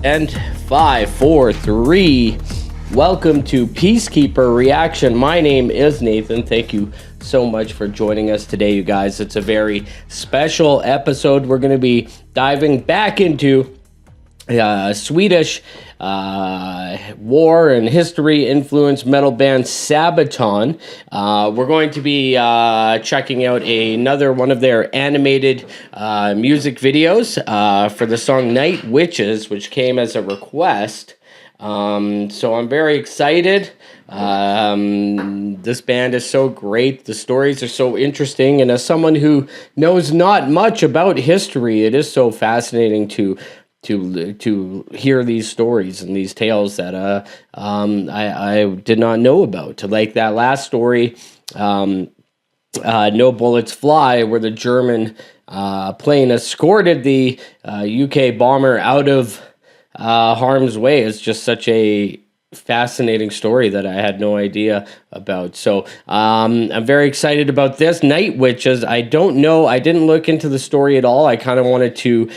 And 5, 4, 3. Welcome to PeaceKeeper Reaction. My name is Nathan. Thank you so much for joining us today, you guys. It's a very special episode. We're going to be diving back into Swedish war and history influenced metal band Sabaton. We're going to be checking out another one of their animated music videos for the song Night Witches, which came as a request. So I'm very excited. This band is so great. The stories are so interesting. And as someone who knows not much about history, it is so fascinating to hear these stories and these tales that I did not know about. Like that last story, No Bullets Fly, where the German plane escorted the UK bomber out of harm's way, is just such a fascinating story that I had no idea about. So I'm very excited about this. Night Witches, I don't know. I didn't look into the story at all. I kind of wanted to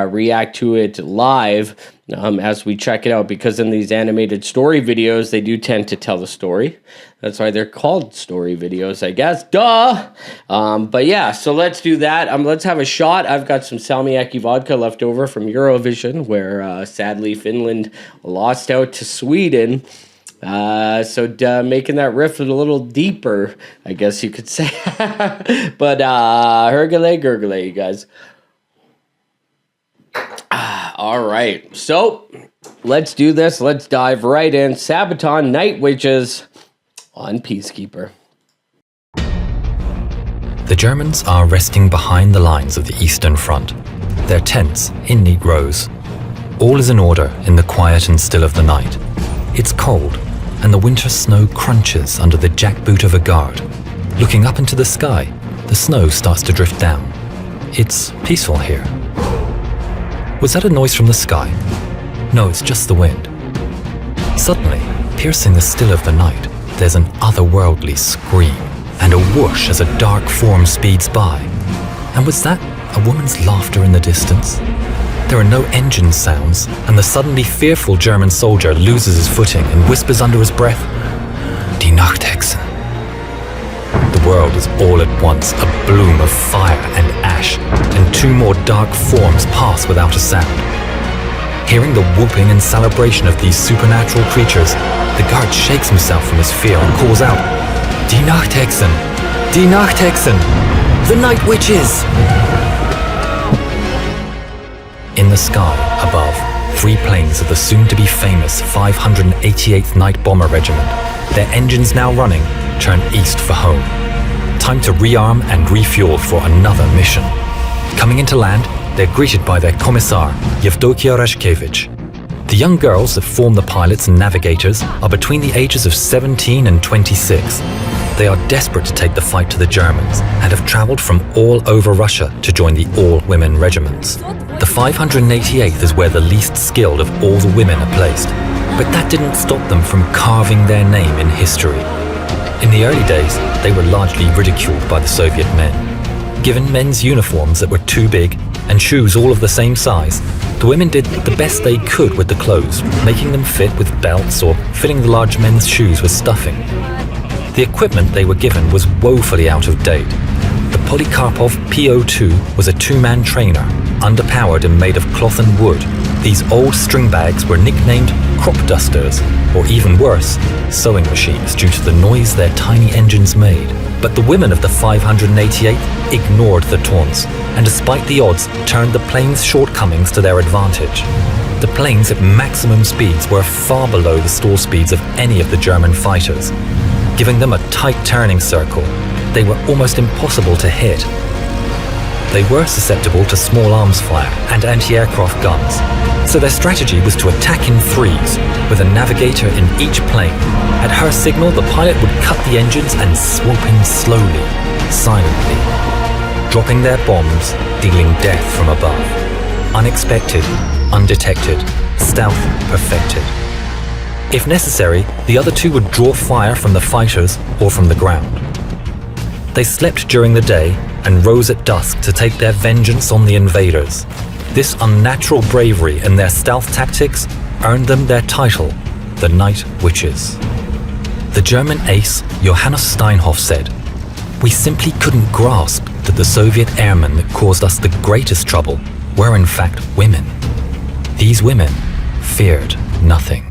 react to it live as we check it out, because in these animated story videos, they do tend to tell the story. That's why they're called story videos, I guess. Duh! But yeah, so let's do that. Let's have a shot. I've got some Salmiakki vodka left over from Eurovision, where sadly Finland lost out to Sweden. So making that riff a little deeper, I guess you could say. But hergele gurgele, you guys. All right, so let's do this. Let's dive right in. Sabaton, Night Witches on PeaceKeeper. The Germans are resting behind the lines of the Eastern Front, their tents in neat rows. All is in order in the quiet and still of the night. It's cold, and the winter snow crunches under the jackboot of a guard. Looking up into the sky, the snow starts to drift down. It's peaceful here. Was that a noise from the sky? No, it's just the wind. Suddenly, piercing the still of the night, there's an otherworldly scream and a whoosh as a dark form speeds by. And was that a woman's laughter in the distance? There are no engine sounds, and the suddenly fearful German soldier loses his footing and whispers under his breath, Die Nachthexen. The world is all at once a bloom of fire and ash, and two more dark forms pass without a sound. Hearing the whooping and celebration of these supernatural creatures, the guard shakes himself from his fear and calls out, Die Nachthexen! Die Nachthexen! The Night Witches! In the sky above, 3 planes of the soon-to-be famous 588th Night Bomber Regiment, their engines now running, turn east for home. Time to rearm and refuel for another mission. Coming into land, they're greeted by their commissar, Yevdokia Rashkevich. The young girls that form the pilots and navigators are between the ages of 17 and 26. They are desperate to take the fight to the Germans and have traveled from all over Russia to join the all-women regiments. The 588th is where the least skilled of all the women are placed, but that didn't stop them from carving their name in history. In the early days, they were largely ridiculed by the Soviet men. Given men's uniforms that were too big and shoes all of the same size, the women did the best they could with the clothes, making them fit with belts or filling the large men's shoes with stuffing. The equipment they were given was woefully out of date. The Polikarpov PO2 was a 2-man trainer, underpowered and made of cloth and wood. These old string bags were nicknamed crop dusters, or even worse, sewing machines due to the noise their tiny engines made. But the women of the 588th ignored the taunts, and despite the odds, turned the plane's shortcomings to their advantage. The planes at maximum speeds were far below the stall speeds of any of the German fighters. Giving them a tight turning circle, they were almost impossible to hit. They were susceptible to small arms fire and anti-aircraft guns, so their strategy was to attack in threes, with a navigator in each plane. At her signal, the pilot would cut the engines and swoop in slowly, silently, dropping their bombs, dealing death from above. Unexpected, undetected, stealth perfected. If necessary, the other 2 would draw fire from the fighters or from the ground. They slept during the day and rose at dusk to take their vengeance on the invaders. This unnatural bravery and their stealth tactics earned them their title, the Night Witches. The German ace Johannes Steinhoff said, "We simply couldn't grasp that the Soviet airmen that caused us the greatest trouble were in fact women. These women feared nothing."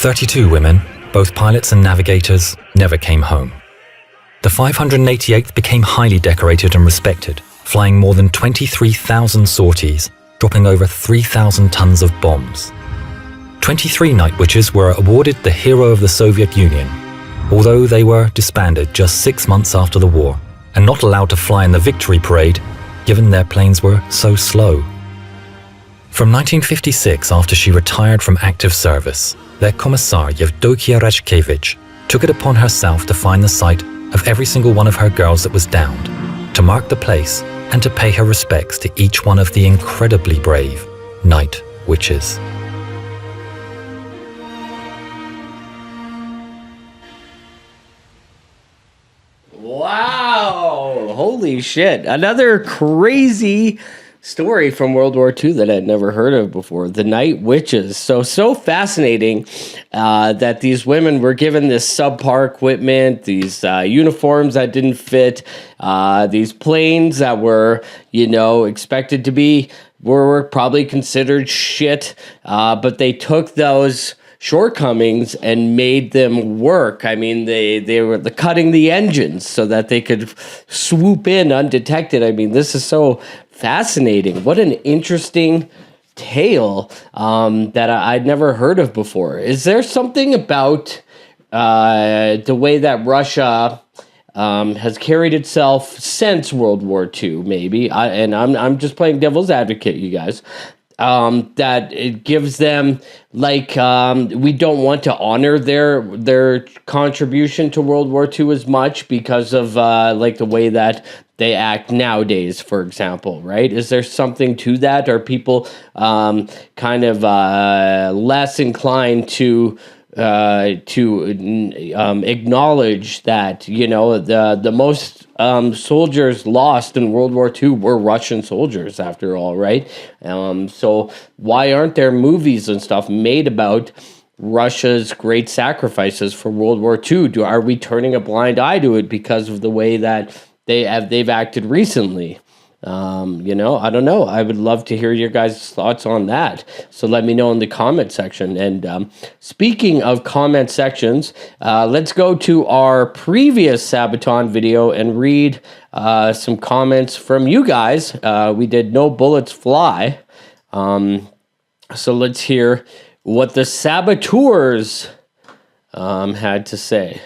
"32 women, both pilots and navigators, never came home. The 588th became highly decorated and respected, flying more than 23,000 sorties, dropping over 3,000 tons of bombs. 23 Night Witches were awarded the Hero of the Soviet Union, although they were disbanded just 6 months after the war and not allowed to fly in the victory parade, given their planes were so slow. From 1956, after she retired from active service, their commissar Yevdokia Rajkevich took it upon herself to find the site of every single one of her girls that was downed, to mark the place and to pay her respects to each one of the incredibly brave Night Witches. Wow! Holy shit. Another crazy story from World War II that I'd never heard of before. The Night Witches. So fascinating that these women were given this subpar equipment, these uniforms that didn't fit, these planes that were, expected to be, were probably considered shit, but they took those shortcomings and made them work. I mean, they were cutting the engines so that they could swoop in undetected. I mean, this is so fascinating. What an interesting tale that I'd never heard of before. Is there something about the way that Russia has carried itself since World War II, maybe? I'm just playing devil's advocate, you guys. that it gives them like we don't want to honor their contribution to World War II as much because of like the way that they act nowadays, for example, right? Is there something to that? Are people kind of less inclined to acknowledge that, you know, the most soldiers lost in World War II were Russian soldiers, after all, right? So why aren't there movies and stuff made about Russia's great sacrifices for World War II? Are we turning a blind eye to it because of the way that they've acted recently? You know, I don't know. I would love to hear your guys' thoughts on that. So let me know in the comment section. And speaking of comment sections, let's go to our previous Sabaton video and read some comments from you guys. We did No Bullets Fly. So let's hear what the saboteurs had to say.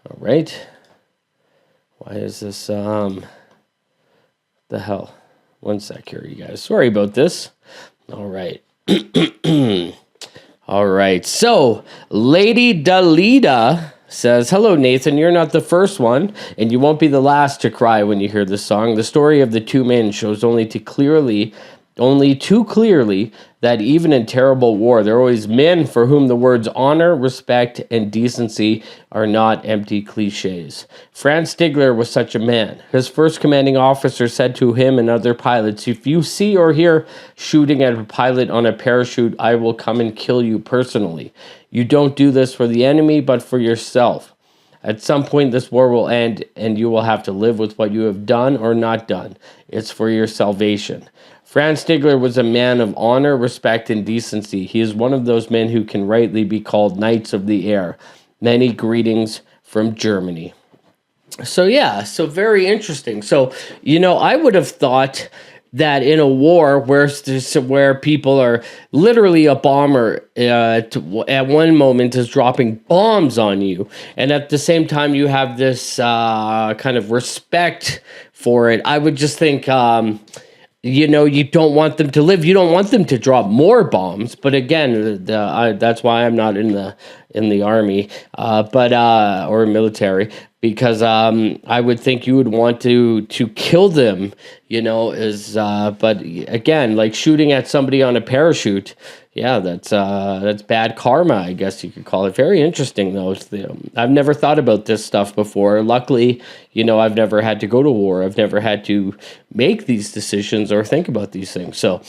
All right. Why is this... the hell? One sec here, you guys. Sorry about this. All right. All right. So, Lady Dalida says, hello, Nathan. You're not the first one, and you won't be the last to cry when you hear this song. The story of the two men shows only too clearly that even in terrible war, there are always men for whom the words honor, respect, and decency are not empty cliches. Franz Stigler was such a man. His first commanding officer said to him and other pilots, if you see or hear shooting at a pilot on a parachute, I will come and kill you personally. You don't do this for the enemy, but for yourself. At some point, this war will end, and you will have to live with what you have done or not done. It's for your salvation. Franz Stigler was a man of honor, respect, and decency. He is one of those men who can rightly be called Knights of the Air. Many greetings from Germany. So yeah, so very interesting. So, you know, I would have thought that in a war where people are literally a bomber at one moment is dropping bombs on you, and at the same time you have this kind of respect for it, I would just think... you know, you don't want them to live. You don't want them to drop more bombs. But again, that's why I'm not in the army, or military, because I would think you would want to kill them. You know, but again, like shooting at somebody on a parachute. Yeah, that's bad karma, I guess you could call it. Very interesting, though. I've never thought about this stuff before. Luckily, you know, I've never had to go to war. I've never had to make these decisions or think about these things. So,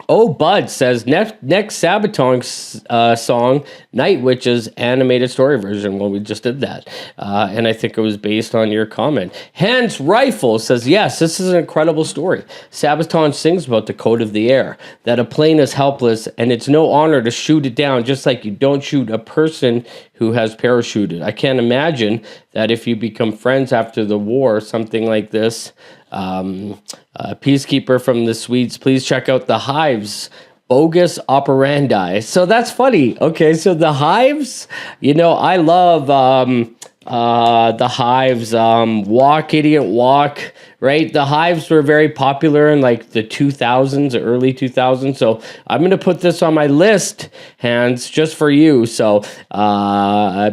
Bud says, next Sabaton song, Night Witches animated story version. Well, we just did that. And I think it was based on your comment. Hans Rifle says, yes, this is an incredible story. Sabaton sings about the code of the air, that a plane is helpless and it's no honor to shoot it down, just like you don't shoot a person who has parachuted. I can't imagine that if you become friends after the war, something like this. PeaceKeeper from the Swedes, please check out the Hives bogus operandi. So that's funny. Okay, so the Hives, you know, I love the Hives, Walk Idiot Walk, right? The Hives were very popular in like the 2000s, early 2000s. So I'm going to put this on my list, Hans, just for you. So,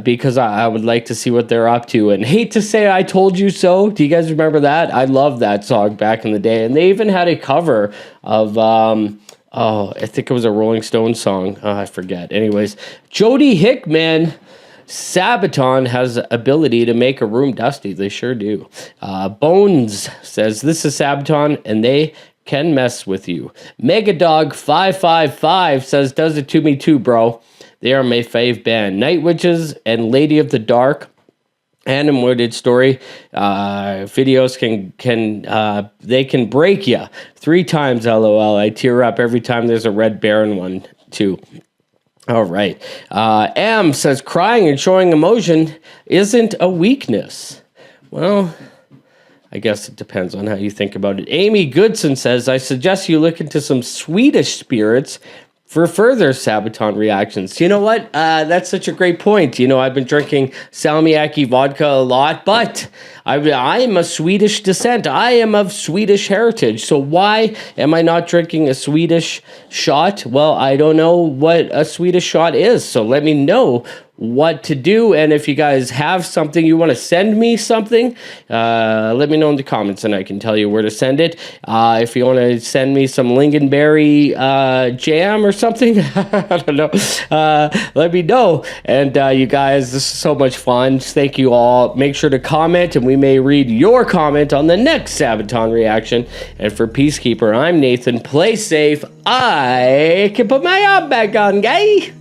because I would like to see what they're up to. And hate to say I told you so. Do you guys remember that? I love that song back in the day. And they even had a cover of, I think it was a Rolling Stones song. I forget. Anyways, Jody Hickman. Sabaton has ability to make a room dusty. They sure do. Bones says, this is Sabaton, and they can mess with you. Megadog555 says, does it to me too, bro. They are my fave band. Night Witches and Lady of the Dark animated story videos can break you 3 times. LOL. I tear up every time there's a Red Baron one too. All right. M says, crying and showing emotion isn't a weakness. Well, I guess it depends on how you think about it. Amy Goodson says, I suggest you look into some Swedish spirits for further Sabaton reactions. You know what? That's such a great point. You know, I've been drinking Salmiakki vodka a lot, but I'm a Swedish descent. I am of Swedish heritage. So why am I not drinking a Swedish shot? Well, I don't know what a Swedish shot is. So let me know what to do, and if you guys have something you want to send me something, let me know in the comments and I can tell you where to send it. If you want to send me some lingonberry jam or something, I don't know, let me know. And you guys, this is so much fun. Thank you all. Make sure to comment and we may read your comment on the next Sabaton reaction. And for Peacekeeper, I'm Nathan. Play safe. I can put my arm back on, guy.